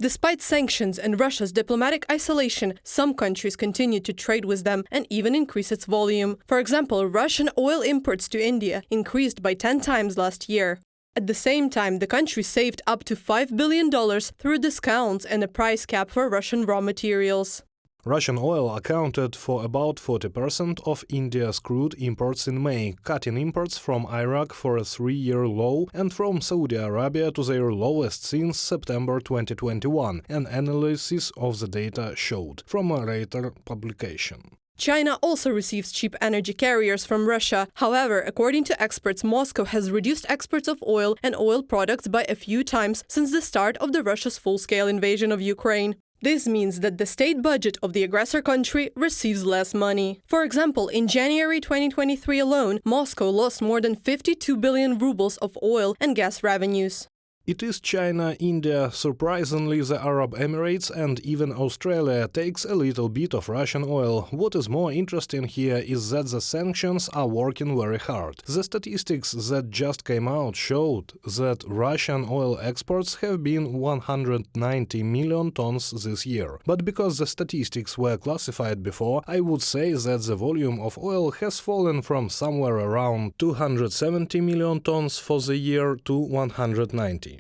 Despite sanctions and Russia's diplomatic isolation, some countries continue to trade with them and even increase its volume. For example, Russian oil imports to India increased by 10 times last year. At the same time, the country saved up to $5 billion through discounts and a price cap for Russian raw materials. Russian oil accounted for about 40% of India's crude imports in May, cutting imports from Iraq for a 3-year low and from Saudi Arabia to their lowest since September 2021, an analysis of the data showed, from a Reuters publication. China also receives cheap energy carriers from Russia. However, according to experts, Moscow has reduced exports of oil and oil products by a few times since the start of Russia's full-scale invasion of Ukraine. This means that the state budget of the aggressor country receives less money. For example, in January 2023 alone, Moscow lost more than 52 billion rubles of oil and gas revenues. It is China, India, surprisingly the Arab Emirates and even Australia takes a little bit of Russian oil. What is more interesting here is that the sanctions are working very hard. The statistics that just came out showed that Russian oil exports have been 190 million tons this year. But because the statistics were classified before, I would say that the volume of oil has fallen from somewhere around 270 million tons for the year to 190.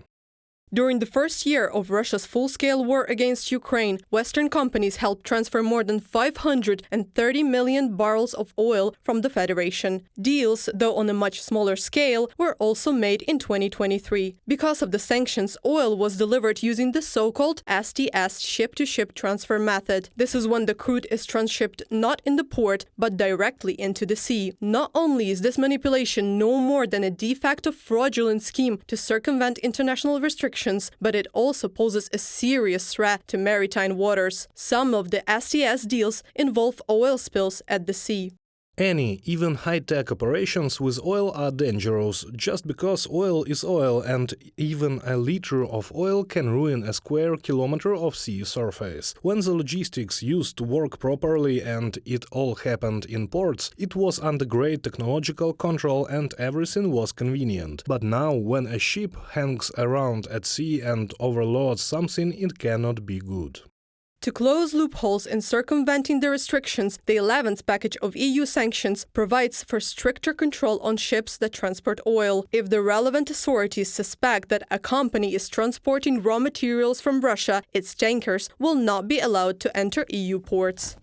During the first year of Russia's full-scale war against Ukraine, Western companies helped transfer more than 530 million barrels of oil from the Federation. Deals, though on a much smaller scale, were also made in 2023. Because of the sanctions, oil was delivered using the so-called STS ship-to-ship transfer method. This is when the crude is transshipped not in the port, but directly into the sea. Not only is this manipulation no more than a de facto fraudulent scheme to circumvent international restrictions, but it also poses a serious threat to maritime waters. Some of the STS deals involve oil spills at the sea. Any, even high-tech operations with oil are dangerous, just because oil is oil, and even a liter of oil can ruin a square kilometer of sea surface. When the logistics used to work properly and it all happened in ports, it was under great technological control and everything was convenient. But now, when a ship hangs around at sea and overloads something, it cannot be good. To close loopholes in circumventing the restrictions, the 11th package of EU sanctions provides for stricter control on ships that transport oil. If the relevant authorities suspect that a company is transporting raw materials from Russia, its tankers will not be allowed to enter EU ports.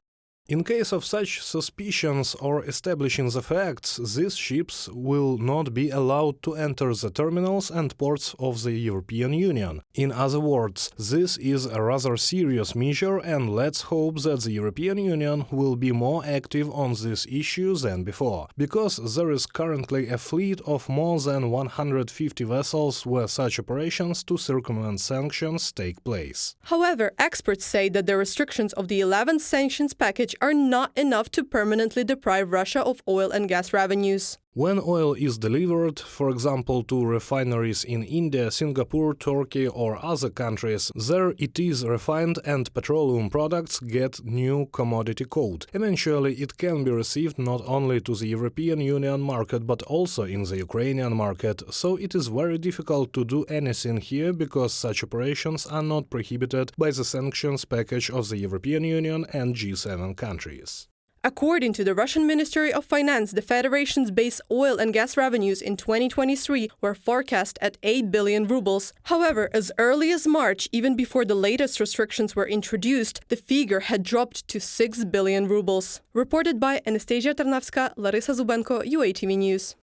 In case of such suspicions or establishing the facts, these ships will not be allowed to enter the terminals and ports of the European Union. In other words, this is a rather serious measure, and let's hope that the European Union will be more active on this issue than before, because there is currently a fleet of more than 150 vessels where such operations to circumvent sanctions take place. However, experts say that the restrictions of the 11th sanctions package are not enough to permanently deprive Russia of oil and gas revenues. When oil is delivered, for example, to refineries in India, Singapore, Turkey or other countries, there it is refined and petroleum products get new commodity code. Eventually it can be received not only to the European Union market but also in the Ukrainian market, so it is very difficult to do anything here because such operations are not prohibited by the sanctions package of the European Union and G7 countries. According to the Russian Ministry of Finance, the Federation's base oil and gas revenues in 2023 were forecast at 8 billion rubles. However, as early as March, even before the latest restrictions were introduced, the figure had dropped to 6 billion rubles. Reported by Anastasia Tarnavska, Larisa Zubenko, UATV News.